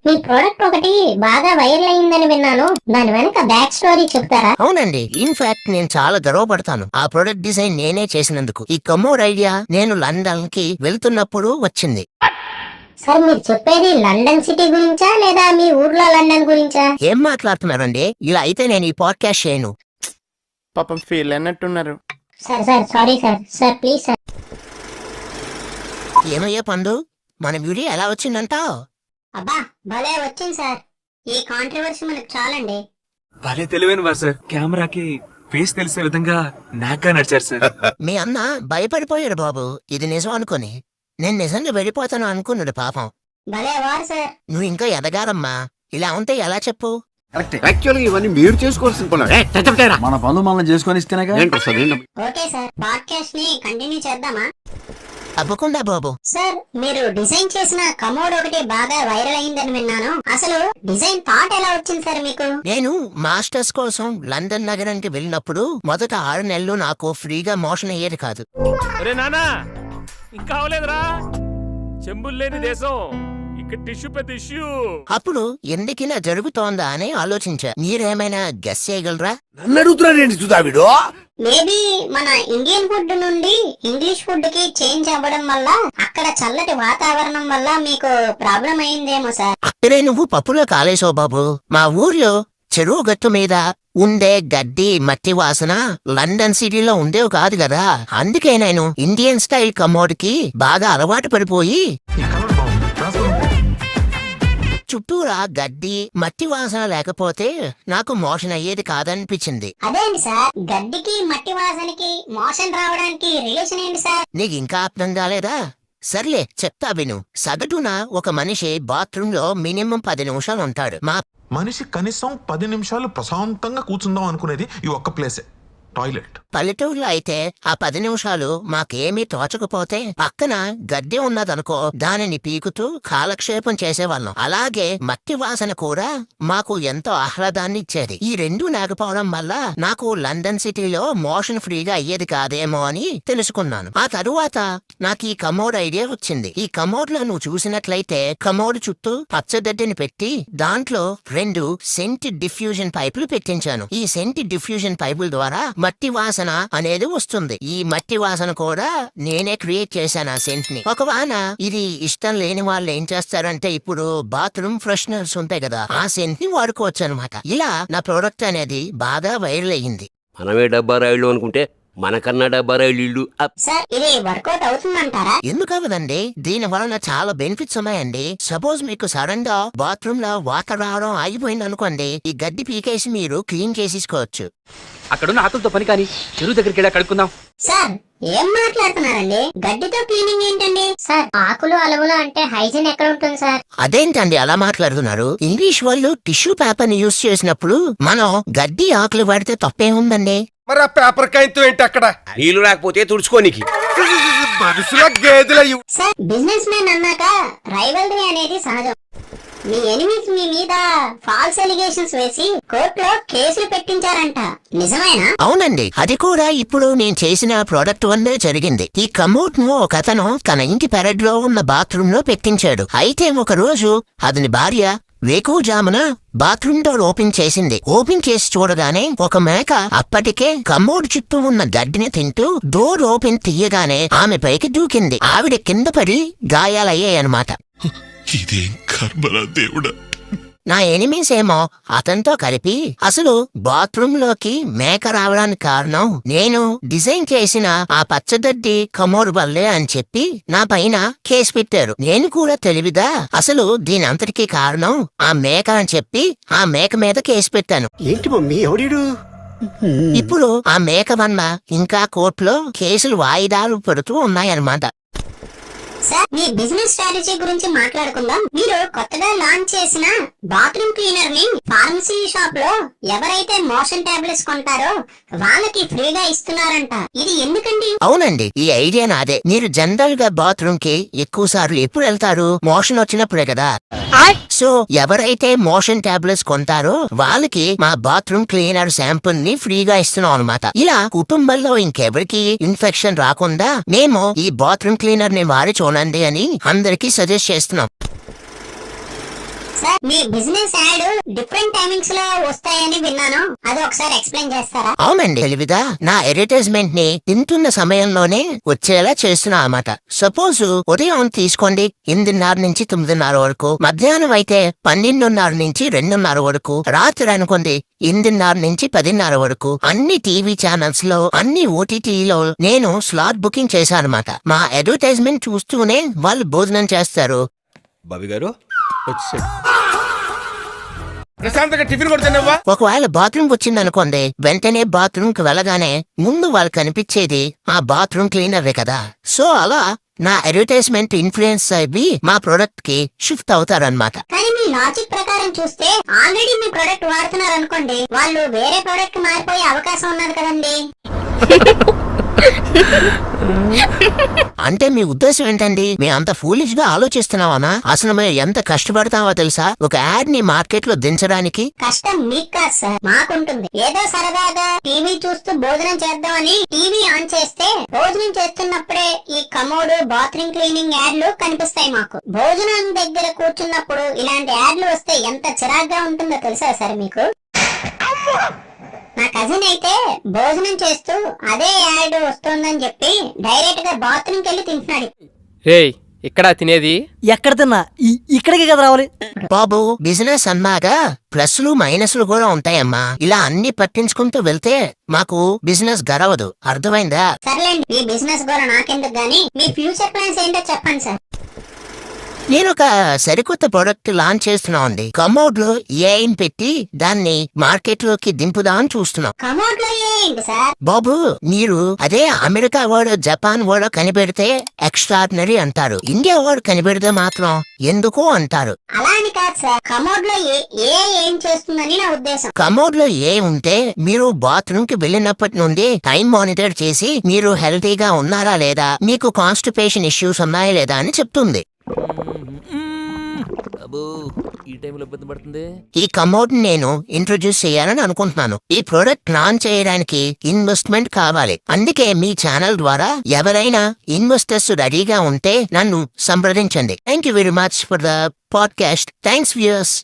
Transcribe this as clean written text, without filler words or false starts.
మీ product ఒకటి బాగా viral అయిందని విన్నాను. దాని వెనక బ్యాక్ స్టోరీ చెప్తారా? అవునండి, ఇన్ఫాక్ట్ నేను చాలా గర్వపడతాను ఆ ప్రొడక్ట్ డిజైన్ నేనే చేసినందుకు. ఈ కమోడ్ ఐడియా నేను లండన్ కి వెళ్తున్నప్పుడు వచ్చింది. సార్ మీరు చెప్పేది లండన్ సిటీ గురించా లేదా మీ ఊర్లో లండన్ గురించా? ఏం మాట్లాడుతున్నారండి? ఇలా అయితే నేను ఈ పాడ్కాస్ట్ చేయను. పాపం ఫీల్ అన్నట్టున్నారు. Sir sorry sir please sir. ఏమయ్యా పండు, మన వీడియో ఎలా వచ్చిందంటావ్? అబ్బా భలే వచ్చింది సార్. ఈ కాంట్రవర్సీ మనకు చాలండి. భలే తెలివైన వారు సార్. కెమెరాకి ఫేస్ తెలిసే విధంగా నాగ్గా నడిచారు సార్. మీ అన్న భయపడిపోయాడు బాబు ఇది నిజం అనుకుని. నేను నిజంగా వెళ్ళిపోతాను అనుకున్నాడు పాపం. భలే వారు సార్. నువ్వు ఇంకా ఎదగారమ్మా. ఇలా ఉంటే ఎలా చెప్పు? యాక్చువల్గా ఇవన్నీ మీరు చేసుకోవాల్సిన పనులు. మన పనులు మనం చేసుకొని ఇస్తేనేగా. ఓకే సార్, పాడ్కాస్ట్ ని కంటిన్యూ చేద్దామా? తప్పకుండా బాబు. సార్ మీరు డిజైన్ చేసిన కమోడ్ ఒకటి బాగా వైరల్ అయిందని విన్నాను. అసలు డిజైన్ థాట్ ఎలా వచ్చింది సార్ మీకు? నేను మాస్టర్స్ కోసం లండన్ నగరానికి వెళ్ళినప్పుడు మొదట 6 నెలలు నాకు ఫ్రీగా మోషన్ అయ్యేది కాదు. అరే నానా, ఇంకా అవలేదురా. చెంబులు లేని దేశం, ఇక్కడ టిష్యూ పెద్ద ఇష్యూ. అప్పుడు ఎందుకిలా జరుగుతోందా అని ఆలోచించా. మీరేమైనా గెస్ చేయగలరా? నన్ను అడుగుతున్నారేంటి సుధావిడు? మేబీ మన ఇండియన్ ఫుడ్ నుండి ఇంగ్లీష్ ఫుడ్ కి చేంజ్ అవ్వడం వల్ల, అక్కడ చల్లటి వాతావరణం వల్ల మీకు ప్రాబ్లం అయిందేమో సార్. అక్కడే నువ్వు పప్పులో కాలేసావు బాబు. మా ఊర్లో చెరువు గట్టు మీద ఉండే గడ్డి మట్టి వాసన లండన్ సిటీలో ఉండేవి కాదు కదా. అందుకే నేను ఇండియన్ స్టైల్ కమోడ్ కి బాగా అలవాటు పడిపోయి చుట్టూరా గడ్డి మట్టి వాసన లేకపోతే నాకు మోషన్ అయ్యేది కాదనిపించింది. అదేంటి సార్, గడ్డికి మట్టి వాసనకి మోషన్ రావడానికి రిలేషన్ ఏంటి సార్? నీకు ఇంకా అర్థం కాలేదా? సర్లే చెప్తా విను. సగటున ఒక మనిషి బాత్రూమ్ లో మినిమం 10 నిమిషాలు ఉంటాడు. మా మనిషి కనీసం 10 నిమిషాలు ప్రశాంతంగా కూర్చుందాం అనుకునేది ఈ ఒక్క ప్లేసే, టాయిలెట్. పల్లెటూరులో అయితే ఆ 10 నిమిషాలు మాకేమీ తోచకపోతే పక్కన గడ్డి ఉన్నదనుకో దానిని పీకుతూ కాలక్షేపం చేసేవాళ్ళం. అలాగే మట్టి వాసన కూడా మాకు ఎంతో ఆహ్లాదాన్ని ఇచ్చేది. ఈ రెండూ లేకపోవడం వల్ల నాకు లండన్ సిటీలో మోషన్ ఫ్రీగా అయ్యేది కాదేమో అని తెలుసుకున్నాను. ఆ తరువాత నాకు ఈ కమోడ్ ఐడియా వచ్చింది. ఈ కమోడ్ లో నువ్వు చూసినట్లయితే కమోడ్ చుట్టూ పచ్చగడ్డిని పెట్టి దాంట్లో 2 సెంట్ డిఫ్యూజన్ పైపులు పెట్టించాను. ఈ సెంట్ డిఫ్యూజన్ పైపుల ద్వారా మట్టి వాసన అనేది వస్తుంది. ఈ మట్టి వాసన కూడా నేనే క్రియేట్ చేశాను ఆ సెంట్ ని. ఒకవేళ ఇది ఇష్టం లేని వాళ్ళు ఏం చేస్తారంటే ఇప్పుడు బాత్రూమ్ ఫ్రెషనర్స్ ఉంటాయి కదా, ఆ సెంట్ ని వాడుకోవచ్చు అనమాట. ఇలా నా ప్రోడక్ట్ అనేది బాగా వైరల్ అయ్యింది. మనమే డబ్బా రాయిళ్ళు అనుకుంటే మనకన్నా డబ్బా రాయిళ్ళు. సార్ ఇది వర్కౌట్ అవుతుందంటారా? ఎందుకు అవ్వదండి? దీని వలన చాలా బెనిఫిట్స్ ఉన్నాయండి. సపోజ్ మీకు సడన్ గా బాత్రూమ్ లో వాటర్ రావడం ఆగిపోయింది అనుకోండి, ఈ గడ్డి పీకేసి మీరు క్లీన్ చేసేసుకోవచ్చు. అక్కడున్న ఆకులతో పని కానీ చెరువు దగ్గరికి వెళ్ళి కడుక్కుందాం. సార్ ఏం మాట్లాడుతున్నారండి? గడ్డితో క్లీనింగ్ ఏంటండి? సార్ ఆకులు అలవులు అంటే హైజీన్ ఎక్కడ ఉంటుంది సార్? అదేంటండి అలా మాట్లాడుతున్నారు? ఇంగ్లీష్ వాళ్ళు టిష్యూ పేపర్ ని యూజ్ చేసినప్పుడు మనం గడ్డి ఆకులు వాడితే తప్పేముందండి? మరి ఆ పేపర్ కాయంతో ఏంటి అక్కడ? నీళ్లు రాకపోతే తుడుచుకోనికి మనుషుల గేదెలయ్యు. సార్ బిజినెస్ మ్యాన్ అన్నాక రైవల్రీ అనేది సహజం. మీ ఎనిమిస్ మీ మీద ఫాల్స్ ఎలిగేషన్స్ వేసి కోర్టులో కేసులు పెట్టించారంట, నిజమేనా? అవునండి, అది కూడా ఇప్పుడు నేను చేసిన ప్రోడక్ట్ వల్లే జరిగింది. ఈ కమోడ్ ను ఒక అతను తన ఇంటి పెరట్లో ఉన్న బాత్రూమ్ లో పెట్టించాడు. అయితే ఒక రోజు అతని భార్య వేకువజామున బాత్రూమ్ డోర్ ఓపెన్ చేసింది. ఓపెన్ చేసి చూడగానే ఒక మేక అప్పటికే కమోడ్ చుట్టూ ఉన్న గడ్డిని తింటూ డోర్ ఓపెన్ తీయగానే ఆమె పైకి దూకింది. ఆవిడ కింద పడి గాయాలయ్యాయన్నమాట. ఇదేం కర్మరా దేవుడా. నా ఎనిమీస్ ఏమో అతనితో కలిపి అసలు బాత్రూమ్ లోకి మేక రావడానికి కారణం నేను డిజైన్ చేసిన ఆ పచ్చదడ్డి కమోడ్ వల్లే అని చెప్పి నా పైన కేసు పెట్టారు. నేను కూడా తెలివిగా అసలు దీని అంతటికీ కారణం ఆ మేక అని చెప్పి ఆ మేక మీద కేసు పెట్టాను. ఏంటి మమ్మీ ఎవడీడు? ఇప్పుడు ఆ మేక వల్ల ఇంకా కోర్టులో కేసులు వాయిదాలు పడుతూ ఉన్నాయన్నమాట. సార్ మీ బిజినెస్ స్ట్రాటజీ గురించి మాట్లాడుకుందాం. మీరు కొత్తగా లాంచ్ చేసిన బాత్రూమ్ క్లీనర్ ని ఫార్మసీ షాప్ లో ఎవరైతే మోషన్ టాబ్లెట్స్ కొంటారో వాళ్ళకి ఫ్రీగా ఇస్తున్నారంట. ఇది ఎందుకండి? అవునండి, ఈ ఐడియా నాదే. మీరు జనరల్ గా బాత్రూమ్ కి ఎక్కువ సార్లు ఎప్పుడు వెళ్తారు? మోషన్ వచ్చినప్పుడే కదా. సో ఎవరైతే మోషన్ టాబ్లెట్స్ కొంటారో వాళ్ళకి మా బాత్రూమ్ క్లీనర్ శాంపుల్ ని ఫ్రీగా ఇస్తున్నాం అనమాట. ఇలా కుటుంబంలో ఇంకెవరికి ఇన్ఫెక్షన్ రాకుండా మేము ఈ బాత్రూమ్ క్లీనర్ ని వాడి చూడండి అని అందరికీ సజెస్ట్ చేస్తున్నాం. సార్ మీ బిజినెస్ యాడ్ డిఫరెంట్ టైమింగ్స్ లో వస్తాయని విన్నాను, అది ఒకసారి ఎక్స్ప్లెయిన్ చేస్తారా? అవునండి తెలివిదా, నా అడ్వర్టైజ్మెంట్ ని తింటున్న సమయంలోనే వచ్చేలా చేస్తున్నా అన్నమాట. సపోజ్ ఉదయం తీసుకోండి 8:30 నుంచి 9:30 వరకు, మధ్యాహ్నం అయితే 12:30 నుంచి 2:30 వరకు, రాత్రి అనుకోండి 8:30 నుంచి 10:30 వరకు అన్ని టీవీ ఛానల్స్ లో, అన్ని ఓటీటీలో నేను స్లాట్ బుకింగ్ చేశానమాట. మా అడ్వర్టైజ్మెంట్ చూస్తూనే వాళ్ళు భోజనం చేస్తారు. బాబీ గారు వచ్చేసాడు. ప్రశాంతంగా టిఫిన్ కొడుతున్నావా? ఒకవేళ బాత్రూమ్ వచ్చిందనుకోండి, వెంటనే బాత్రూమ్ కి వెళ్ళగానే ముందు వాళ్ళు కనిపించేది ఆ బాత్రూమ్ క్లీనరే కదా. సో అలా నా అడ్వర్టైజ్మెంట్ ఇన్ఫ్లుయెన్స్ అయ్యి మా ప్రొడక్ట్ కి షిఫ్ట్ అవుతారనమాట. కానీ మీ లాజిక్ ప్రకారం చూస్తే ఆల్రెడీ మీ ప్రొడక్ట్ వాడుతున్నారు అనుకోండి, వాళ్ళు వేరే ప్రొడక్ట్ మారిపోయే అవకాశం ఉన్నది కదండి. అంటే మీ ఉద్దేశం ఏంటండి? మేము అంత ఫూలిష్ గా ఆలోచిస్తున్నావనా? అసలు మేము ఎంత కష్టపడతామో తెలుసా ఒక యాడ్ ని మార్కెట్ లో దించడానికి? కష్టం మీకు కాదు సార్, మాకుంటుంది. ఏదో సరదాగా టీవీ చూస్తూ భోజనం చేద్దామని టీవీ ఆన్ చేస్తే భోజనం చేస్తున్నప్పుడే ఈ కమోడు, బాత్రూమ్ క్లీనింగ్ యాడ్లు కనిపిస్తాయి మాకు. భోజనం దగ్గర కూర్చున్నప్పుడు ఇలాంటి యాడ్లు వస్తే ఎంత చిరాగ్గా ఉంటుందో తెలుసా సార్ మీకు? నా కజిన్ అయితే భోజనం చేస్తూ అదే యాడ్ వస్తుందని చెప్పి డైరెక్ట్ గా బాత్రూమ్కి వెళ్ళి తింటున్నాడు. రేయ్, ఇక్కడ తినేది ఎక్కడ తిన్నా ఇక్కడికి కదా రావాలి. బాబు, బిజినెస్ అన్నాక ప్లస్లు మైనస్లు కూడా ఉంటాయమ్మా. ఇలా అన్ని పట్టించుకుంటూ వెళ్తే మాకు బిజినెస్ గడవదు, అర్థమైందా? సర్లేండి, మీ బిజినెస్ కూడా నాకెందుకు గానీ మీ ఫ్యూచర్ ప్లాన్స్ ఏంటో చెప్పండి సార్. నేను ఒక సరికొత్త ప్రొడక్ట్ లాంచ్ చేస్తున్నా ఉంది. కమోడ్ లో ఏఐ పెట్టి దాన్ని మార్కెట్ లోకి దింపుదామని చూస్తున్నాం. కమోడ్ లో ఏంటి సార్? బాబు, మీరు అదే అమెరికా వాడు, జపాన్ వాడు కనిపెడితే ఎక్స్ట్రాడినరీ అంటారు. ఇండియా వాడు కనిపెడితే మాత్రం ఎందుకో అంటారు. అలా అని కాదు సార్, కమోడ్ లో ఏం చేస్తుందని నా ఉద్దేశం. కమోడ్ లో ఏ ఉంటే మీరు బాత్రూమ్ కి వెళ్ళినప్పటి నుండి టైం మానిటర్ చేసి మీరు హెల్తీగా ఉన్నారా లేదా, మీకు కాన్స్టిపేషన్ ఇష్యూస్ ఉన్నాయా లేదా అని చెప్తుంది. అబ్బో ఈ టైంలో ఇబ్బంది పడుతుంది. ఈ కమోడ్ నేను ఇంట్రొడ్యూస్ చేయాలని అనుకుంటున్నాను. ఈ ప్రోడక్ట్ లాంచ్ చేయడానికి ఇన్వెస్ట్మెంట్ కావాలి. అందుకే మీ ఛానల్ ద్వారా ఎవరైనా ఇన్వెస్టర్స్ రెడీగా ఉంటే నన్ను సంప్రదించండి. Thank you very much for the podcast. Thanks viewers.